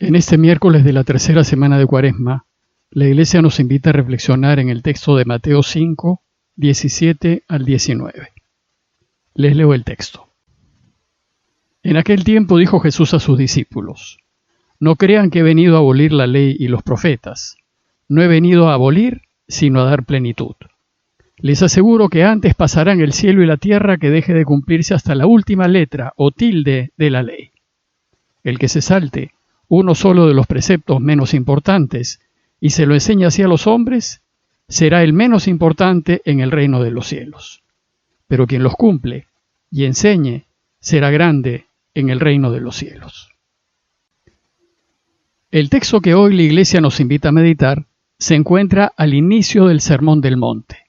En este miércoles de la tercera semana de Cuaresma, la Iglesia nos invita a reflexionar en el texto de Mateo 5, 17 al 19. Les leo el texto. En aquel tiempo dijo Jesús a sus discípulos: No crean que he venido a abolir la ley y los profetas. No he venido a abolir, sino a dar plenitud. Les aseguro que antes pasarán el cielo y la tierra que deje de cumplirse hasta la última letra o tilde de la ley. El que se salte uno solo de los preceptos menos importantes y se lo enseña así a los hombres, será el menos importante en el reino de los cielos. Pero quien los cumple y enseñe será grande en el reino de los cielos. El texto que hoy la Iglesia nos invita a meditar se encuentra al inicio del Sermón del Monte,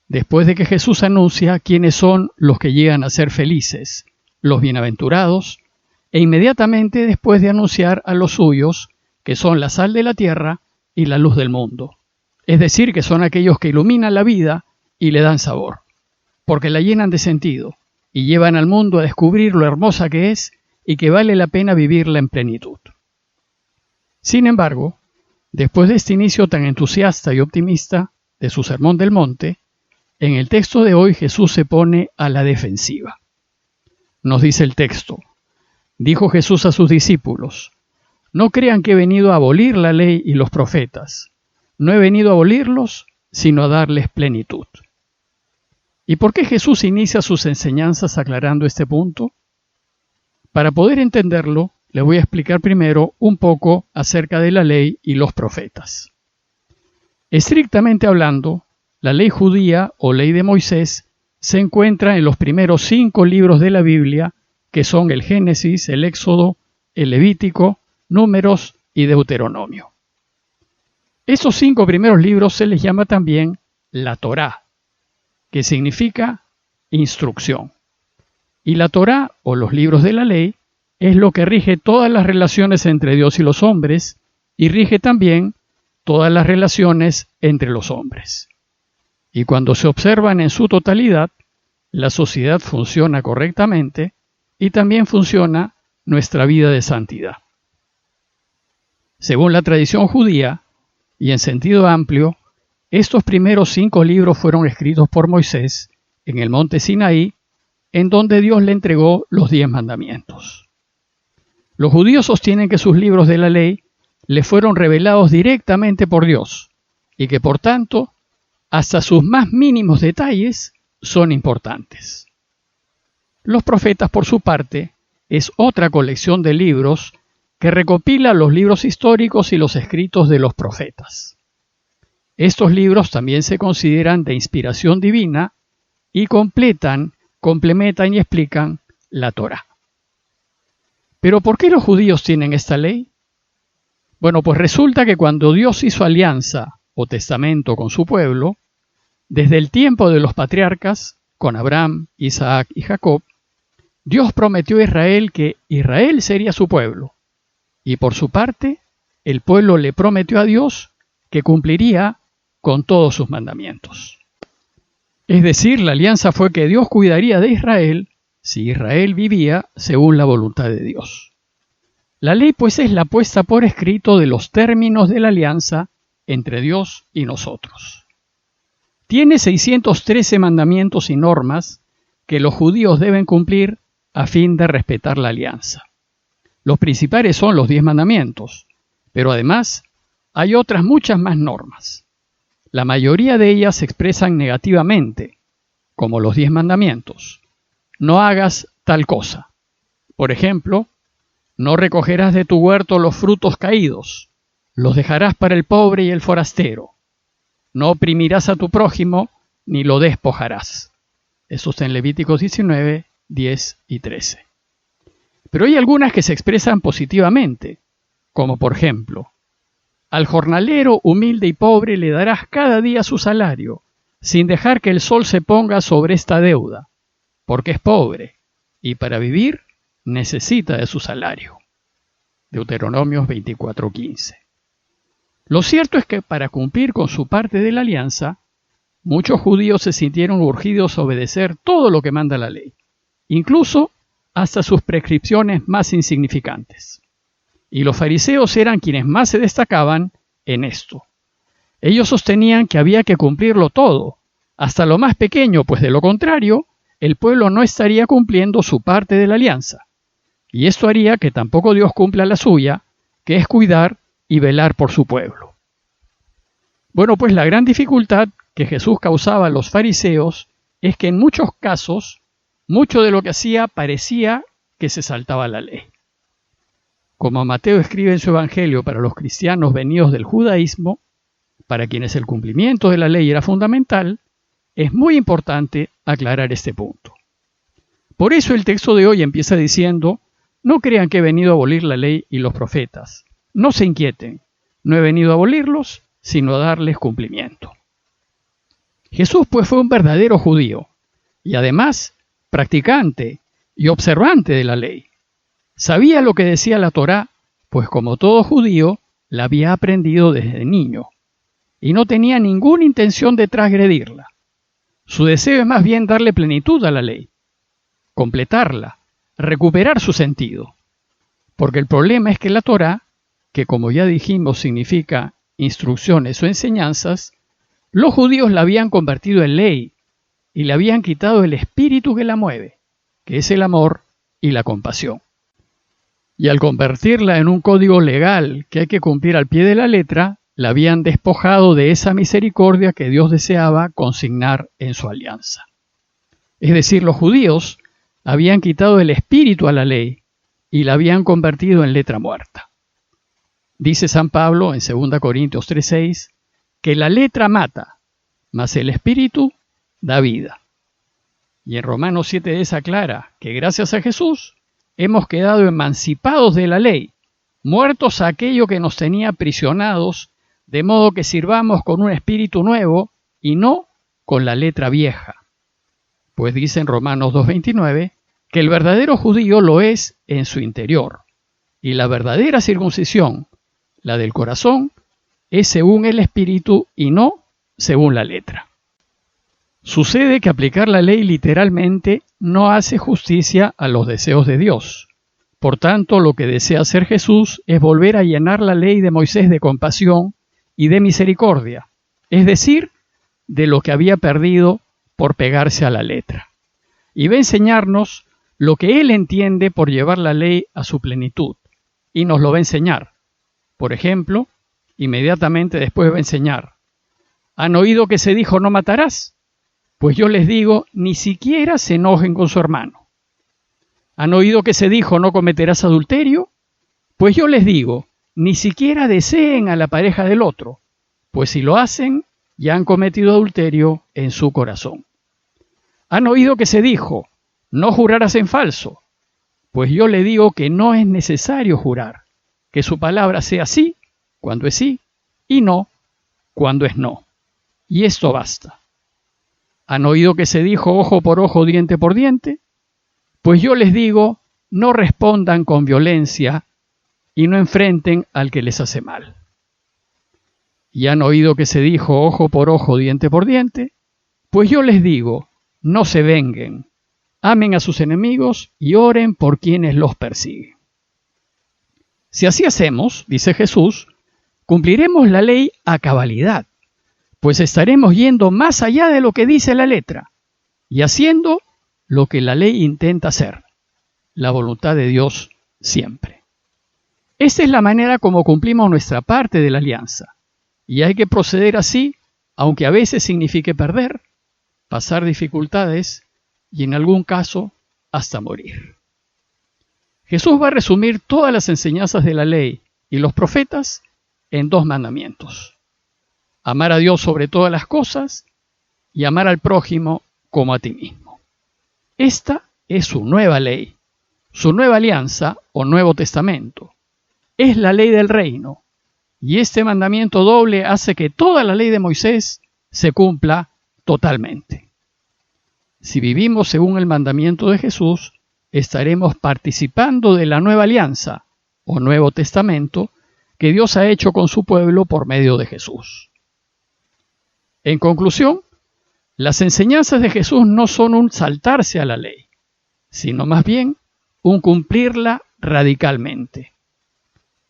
después de que Jesús anuncia quiénes son los que llegan a ser felices, los bienaventurados, e inmediatamente después de anunciar a los suyos, que son la sal de la tierra y la luz del mundo, es decir, que son aquellos que iluminan la vida y le dan sabor, porque la llenan de sentido y llevan al mundo a descubrir lo hermosa que es y que vale la pena vivirla en plenitud. Sin embargo, después de este inicio tan entusiasta y optimista de su Sermón del Monte, en el texto de hoy Jesús se pone a la defensiva. Nos dice el texto: Dijo Jesús a sus discípulos: No crean que he venido a abolir la ley y los profetas. No he venido a abolirlos, sino a darles plenitud. ¿Y por qué Jesús inicia sus enseñanzas aclarando este punto? Para poder entenderlo, les voy a explicar primero un poco acerca de la ley y los profetas. Estrictamente hablando, la ley judía o ley de Moisés se encuentra en los primeros 5 libros de la Biblia, que son el Génesis, el Éxodo, el Levítico, Números y Deuteronomio. Esos 5 primeros libros se les llama también la Torá, que significa instrucción. Y la Torá, o los libros de la ley, es lo que rige todas las relaciones entre Dios y los hombres, y rige también todas las relaciones entre los hombres. Y cuando se observan en su totalidad, la sociedad funciona correctamente y también funciona nuestra vida de santidad. Según la tradición judía, y en sentido amplio, estos primeros 5 libros fueron escritos por Moisés en el monte Sinaí, en donde Dios le entregó los 10 mandamientos. Los judíos sostienen que sus libros de la ley le fueron revelados directamente por Dios y que por tanto hasta sus más mínimos detalles son importantes. Los profetas, por su parte, es otra colección de libros que recopila los libros históricos y los escritos de los profetas. Estos libros también se consideran de inspiración divina y complementan y explican la Torá. ¿Pero por qué los judíos tienen esta ley? Bueno, pues resulta que cuando Dios hizo alianza o testamento con su pueblo, desde el tiempo de los patriarcas, con Abraham, Isaac y Jacob, Dios prometió a Israel que Israel sería su pueblo, y por su parte, el pueblo le prometió a Dios que cumpliría con todos sus mandamientos. Es decir, la alianza fue que Dios cuidaría de Israel si Israel vivía según la voluntad de Dios. La ley, pues, es la puesta por escrito de los términos de la alianza entre Dios y nosotros. Tiene 613 mandamientos y normas que los judíos deben cumplir a fin de respetar la alianza. Los principales son los 10 mandamientos, pero además hay otras muchas más normas. La mayoría de ellas se expresan negativamente, como los 10 mandamientos. No hagas tal cosa. Por ejemplo, no recogerás de tu huerto los frutos caídos, los dejarás para el pobre y el forastero. No oprimirás a tu prójimo, ni lo despojarás. Eso está en Levíticos 19, 10 y 13. Pero hay algunas que se expresan positivamente, como por ejemplo: al jornalero humilde y pobre le darás cada día su salario, sin dejar que el sol se ponga sobre esta deuda, porque es pobre, y para vivir necesita de su salario. Deuteronomios 24:15. Lo cierto es que para cumplir con su parte de la alianza, muchos judíos se sintieron urgidos a obedecer todo lo que manda la ley, incluso hasta sus prescripciones más insignificantes. y los fariseos eran quienes más se destacaban en esto. Ellos sostenían que había que cumplirlo todo, hasta lo más pequeño, pues de lo contrario, el pueblo no estaría cumpliendo su parte de la alianza. Y esto haría que tampoco Dios cumpla la suya, que es cuidar y velar por su pueblo. Bueno, pues la gran dificultad que Jesús causaba a los fariseos es que en muchos casos, mucho de lo que hacía parecía que se saltaba la ley. Como Mateo escribe en su Evangelio para los cristianos venidos del judaísmo, para quienes el cumplimiento de la ley era fundamental, es muy importante aclarar este punto. Por eso el texto de hoy empieza diciendo: no crean que he venido a abolir la ley y los profetas. No se inquieten, no he venido a abolirlos, sino a darles cumplimiento. Jesús pues fue un verdadero judío, y además practicante y observante de la ley. Sabía lo que decía la Torá, pues como todo judío, la había aprendido desde niño, y no tenía ninguna intención de transgredirla. Su deseo es más bien darle plenitud a la ley, completarla, recuperar su sentido. Porque el problema es que la Torá, que como ya dijimos significa instrucciones o enseñanzas, los judíos la habían convertido en ley y le habían quitado el espíritu que la mueve, que es el amor y la compasión. Y al convertirla en un código legal que hay que cumplir al pie de la letra, la habían despojado de esa misericordia que Dios deseaba consignar en su alianza. Es decir, los judíos habían quitado el espíritu a la ley y la habían convertido en letra muerta. Dice San Pablo en 2 Corintios 3:6 que la letra mata, mas el espíritu da vida. Y en Romanos 7:10 aclara que gracias a Jesús hemos quedado emancipados de la ley, muertos a aquello que nos tenía aprisionados, de modo que sirvamos con un espíritu nuevo y no con la letra vieja. Pues dice en Romanos 2:29 que el verdadero judío lo es en su interior, y la verdadera circuncisión, la del corazón, es según el espíritu y no según la letra. Sucede que aplicar la ley literalmente no hace justicia a los deseos de Dios. Por tanto, lo que desea hacer Jesús es volver a llenar la ley de Moisés de compasión y de misericordia, es decir, de lo que había perdido por pegarse a la letra. Y va a enseñarnos lo que Él entiende por llevar la ley a su plenitud, y nos lo va a enseñar. Por ejemplo, inmediatamente después va a enseñar: ¿han oído que se dijo no matarás? Pues yo les digo, ni siquiera se enojen con su hermano. ¿Han oído que se dijo no cometerás adulterio? Pues yo les digo, ni siquiera deseen a la pareja del otro, pues si lo hacen, ya han cometido adulterio en su corazón. ¿Han oído que se dijo, no jurarás en falso? Pues yo le digo que no es necesario jurar, que su palabra sea sí cuando es sí y no cuando es no. Y esto basta. ¿Han oído que se dijo ojo por ojo, diente por diente? Pues yo les digo, no respondan con violencia y no enfrenten al que les hace mal. ¿Y han oído que se dijo ojo por ojo, diente por diente? Pues yo les digo, no se venguen, amen a sus enemigos y oren por quienes los persiguen. Si así hacemos, dice Jesús, cumpliremos la ley a cabalidad, pues estaremos yendo más allá de lo que dice la letra y haciendo lo que la ley intenta hacer, la voluntad de Dios siempre. Esta es la manera como cumplimos nuestra parte de la alianza, y hay que proceder así, aunque a veces signifique perder, pasar dificultades y en algún caso hasta morir. Jesús va a resumir todas las enseñanzas de la ley y los profetas en 2 mandamientos: amar a Dios sobre todas las cosas y amar al prójimo como a ti mismo. Esta es su nueva ley, su nueva alianza o Nuevo Testamento. Es la ley del reino, y este mandamiento doble hace que toda la ley de Moisés se cumpla totalmente. Si vivimos según el mandamiento de Jesús, estaremos participando de la nueva alianza o Nuevo Testamento que Dios ha hecho con su pueblo por medio de Jesús. En conclusión, las enseñanzas de Jesús no son un saltarse a la ley, sino más bien un cumplirla radicalmente.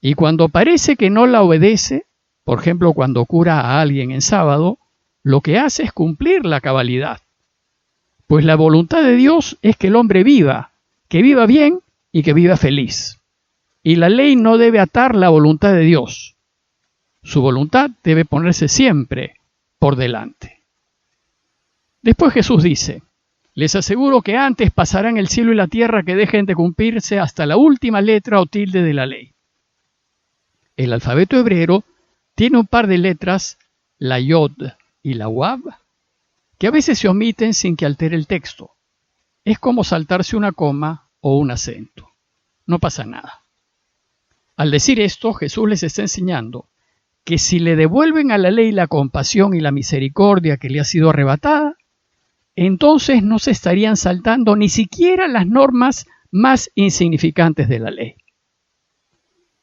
Y cuando parece que no la obedece, por ejemplo, cuando cura a alguien en sábado, lo que hace es cumplir la cabalidad. Pues la voluntad de Dios es que el hombre viva, que viva bien y que viva feliz. Y la ley no debe atar la voluntad de Dios. Su voluntad debe ponerse siempre por delante. Después Jesús dice: les aseguro que antes pasarán el cielo y la tierra que dejen de cumplirse hasta la última letra o tilde de la ley. El alfabeto hebreo tiene un par de letras, la yod y la wab, que a veces se omiten sin que altere el texto. Es como saltarse una coma o un acento. No pasa nada. Al decir esto, Jesús les está enseñando que si le devuelven a la ley la compasión y la misericordia que le ha sido arrebatada, entonces no se estarían saltando ni siquiera las normas más insignificantes de la ley.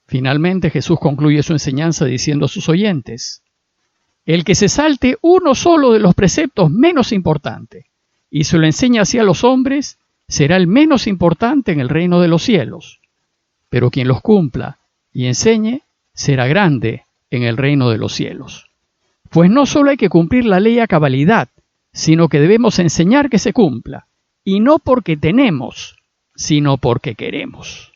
Finalmente Jesús concluye su enseñanza diciendo a sus oyentes: el que se salte uno solo de los preceptos menos importantes y se lo enseña así a los hombres, será el menos importante en el reino de los cielos. Pero quien los cumpla y enseñe, será grande en el reino de los cielos. Pues no solo hay que cumplir la ley a cabalidad, sino que debemos enseñar que se cumpla, y no porque tenemos, sino porque queremos.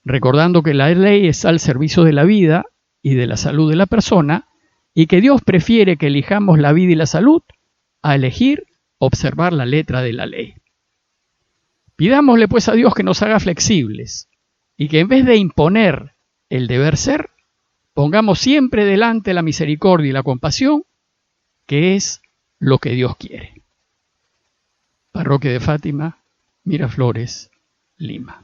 Recordando que la ley está al servicio de la vida y de la salud de la persona, y que Dios prefiere que elijamos la vida y la salud a elegir observar la letra de la ley. Pidámosle pues a Dios que nos haga flexibles, y que en vez de imponer el deber ser, pongamos siempre delante la misericordia y la compasión, que es lo que Dios quiere. Parroquia de Fátima, Miraflores, Lima.